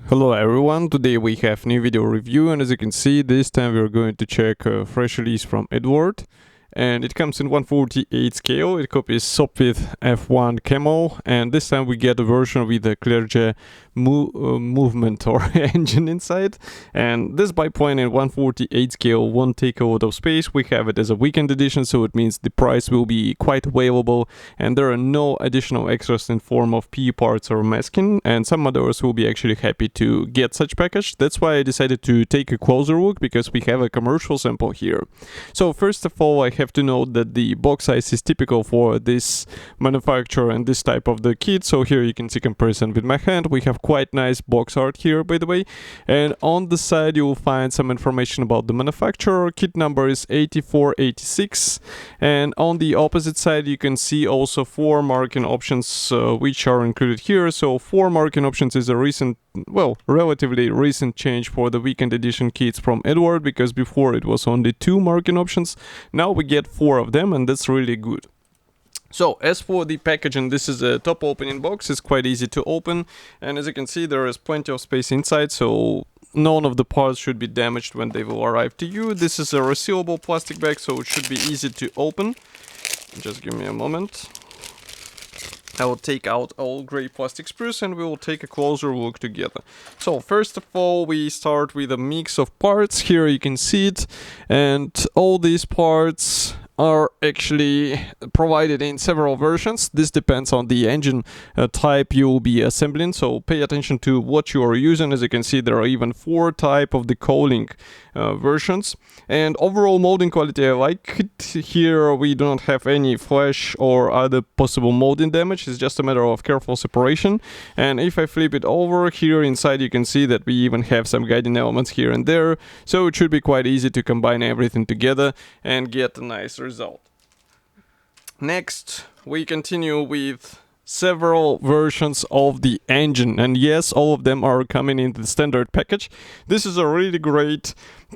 Hello everyone, today we have new video review, and as you can see this time we're going to check a fresh release from Eduard, and it comes in 1/48 scale. It copies Sopwith F.1 Camel, and this time we get a version with the Clerget movement or engine inside, and this biplane in 1/48 scale won't take a lot of space. We have it as a weekend edition, so it means the price will be quite available, and there are no additional extras in form of P parts or masking, and some modders will be actually happy to get such package. That's why I decided to take a closer look, because we have a commercial sample here. So first of all, I have to note that the box size is typical for this manufacturer and this type of the kit. So here you can see comparison with my hand. We have quite nice box art here, by the way, and on the side you will find some information about the manufacturer. Kit number is 8486, and on the opposite side you can see also 4 marking options which are included here. So 4 marking options is a recent, well, relatively recent change for the weekend edition kits from Eduard, because before it was only 2 marking options. Now we get 4 of them, and that's really good. So as for the packaging, this is a top opening box. It's quite easy to open, and as you can see there is plenty of space inside, so none of the parts should be damaged when they will arrive to you. This is a resealable plastic bag, so it should be easy to open. Just give me a moment. I will take out all gray plastic sprues and we will take a closer look together. So first of all, we start with a mix of parts. Here you can see it, and all these parts are actually provided in several versions. This depends on the engine type you will be assembling, so pay attention to what you are using. As you can see, there are even 4 type of the cooling versions, and overall molding quality I like it. Here we do not have any flash or other possible molding damage. It's just a matter of careful separation. And if I flip it over, here inside you can see that we even have some guiding elements here and there, so it should be quite easy to combine everything together and get a nice result. Next, we continue with several versions of the engine, and yes, all of them are coming in the standard package. This is a really great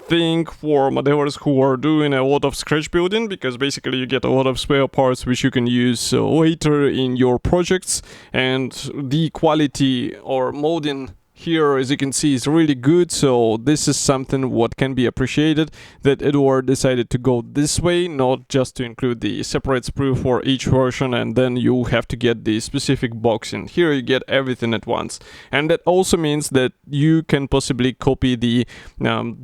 thing for modders who are doing a lot of scratch building, because basically you get a lot of spare parts which you can use later in your projects, and the quality or molding here, as you can see, is really good. So this is something what can be appreciated, that Eduard decided to go this way, not just to include the separate sprue for each version and then you have to get the specific box in. Here you get everything at once, and that also means that you can possibly copy the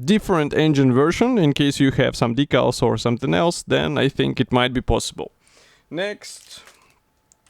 different engine version in case you have some decals or something else. Then I think it might be possible. Next,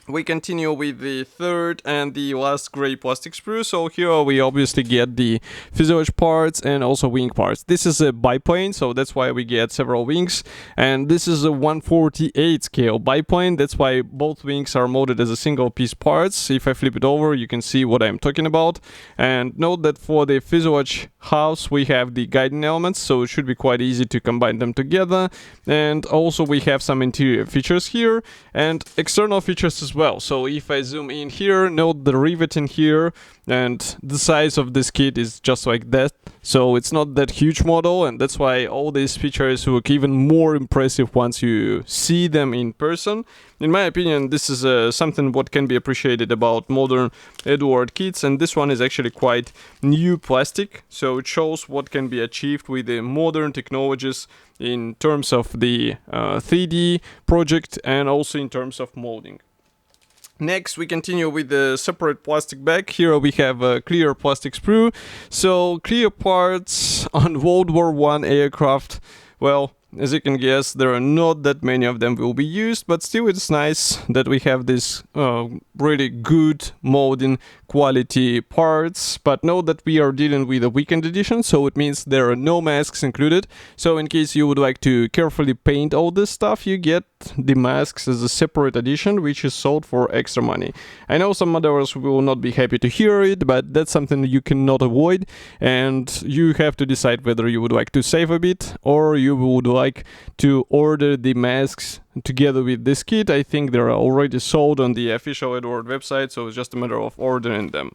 we continue with the third and the last gray plastic sprue. So here we obviously get the fuselage parts and also wing parts. This is a biplane, so that's why we get several wings, and this is a 1/48 scale biplane. That's why both wings are molded as a single piece parts. If I flip it over, you can see what I'm talking about. And note that for the fuselage halves we have the guiding elements, so it should be quite easy to combine them together. And also we have some interior features here and external features as well. So if I zoom in here, note the riveting here, and the size of this kit is just like that. So it's not that huge model, and that's why all these features look even more impressive once you see them in person. In my opinion, this is something what can be appreciated about modern Eduard kits, and this one is actually quite new plastic, so it shows what can be achieved with the modern technologies in terms of the 3D project and also in terms of molding. Next, we continue with the separate plastic bag. Here we have a clear plastic sprue. So clear parts on World War I aircraft, well, as you can guess, there are not that many of them will be used, but still it's nice that we have this really good molding quality parts. But note that we are dealing with a weekend edition, so it means there are no masks included. So in case you would like to carefully paint all this stuff, you get the masks as a separate edition, which is sold for extra money. I know some modders will not be happy to hear it, but that's something you cannot avoid, and you have to decide whether you would like to save a bit or you would like to order the masks together with this kit. I think they're already sold on the official Eduard website, so it's just a matter of ordering them.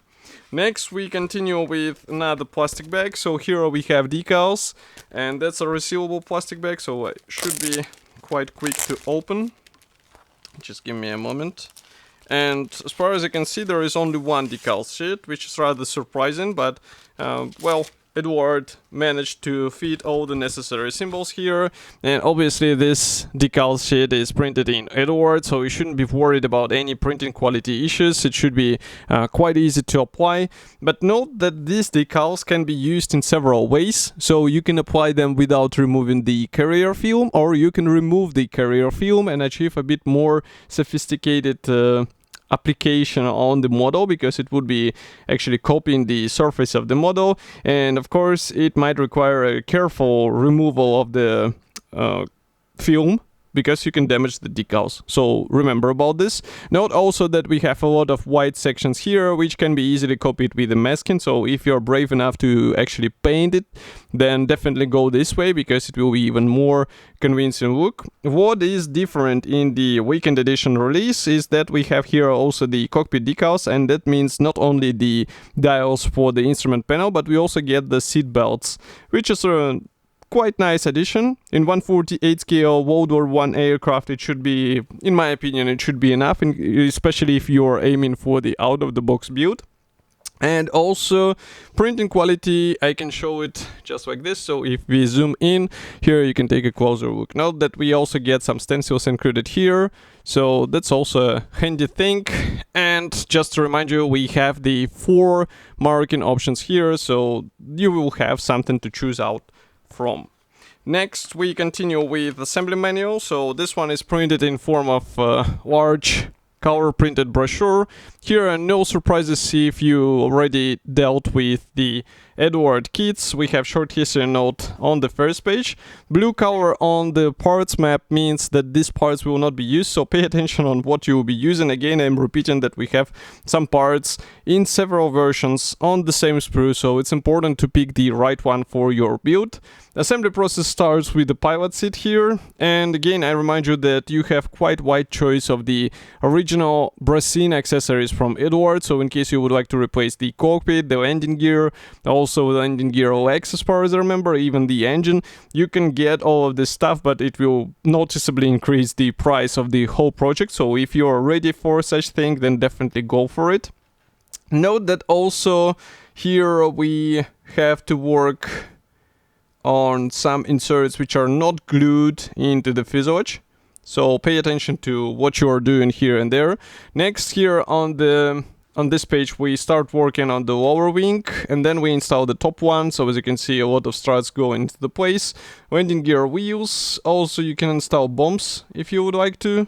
Next, we continue with another plastic bag. So here we have decals, and that's a resealable plastic bag, so it should be quite quick to open. Just give me a moment. And as far as I can see, there is only one decal sheet, which is rather surprising, but well, Eduard managed to fit all the necessary symbols here, and obviously this decal sheet is printed in Eduard, so you shouldn't be worried about any printing quality issues. It should be quite easy to apply. But note that these decals can be used in several ways, so you can apply them without removing the carrier film, or you can remove the carrier film and achieve a bit more sophisticated application on the model, because it would be actually copying the surface of the model, and of course it might require a careful removal of the film, because you can damage the decals. So remember about this. Note also that we have a lot of white sections here, which can be easily copied with the masking. So if you're brave enough to actually paint it, then definitely go this way, because it will be even more convincing look. What is different in the weekend edition release is that we have here also the cockpit decals, and that means not only the dials for the instrument panel, but we also get the seat belts, which is a quite nice addition. In 1/48 scale World War I aircraft, it should be, in my opinion, it should be enough, especially if you're aiming for the out-of-the-box build. And also printing quality, I can show it just like this. So if we zoom in here, you can take a closer look. Note that we also get some stencils included here, so that's also a handy thing. And just to remind you, we have the 4 marking options here, so you will have something to choose out from. Next, we continue with assembly manual. So this one is printed in form of large color printed brochure. Here are no surprises if you already dealt with the Eduard kits. We have short history note on the first page. Blue color on the parts map means that these parts will not be used, so pay attention on what you will be using. Again, I'm repeating that we have some parts in several versions on the same sprue, so it's important to pick the right one for your build. Assembly process starts with the pilot seat here, and again I remind you that you have quite wide choice of the original brassine accessories from Eduard, so in case you would like to replace the cockpit, the landing gear, also the landing gear legs as far as I remember, even the engine, you can get all of this stuff, but it will noticeably increase the price of the whole project, so if you're ready for such thing, then definitely go for it. Note that also here we have to work on some inserts which are not glued into the fuselage, so pay attention to what you are doing here and there. Next, here on this page we start working on the lower wing, and then we install the top one. So as you can see, a lot of struts go into the place. Landing gear wheels, also you can install bombs if you would like to.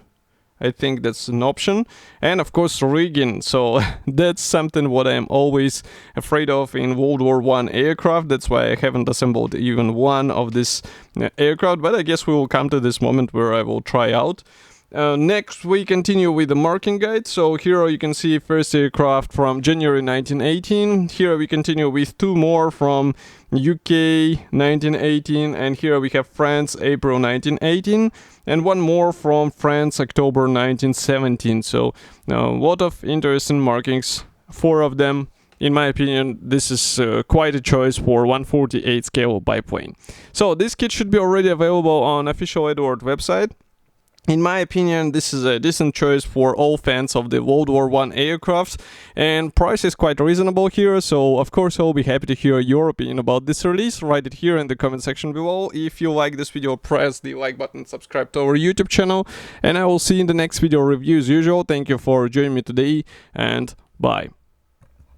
I think that's an option. And of course rigging, so that's something what I am always afraid of in World War I aircraft. That's why I haven't assembled even one of this aircraft, but I guess we will come to this moment where I will try out. Next we continue with the marking guide. So here you can see first aircraft from January 1918. Here we continue with 2 more from UK 1918, and here we have France April 1918, and 1 more from France October 1917. So a lot of interesting markings, 4 of them. In my opinion, this is quite a choice for 1/48 scale biplane. So this kit should be already available on official Eduard website. In my opinion, this is a decent choice for all fans of the World War I aircraft, and price is quite reasonable here, so of course I'll be happy to hear your opinion about this release. Write it here in the comment section below. If you like this video, press the like button, subscribe to our YouTube channel, and I will see you in the next video review as usual. Thank you for joining me today, and bye.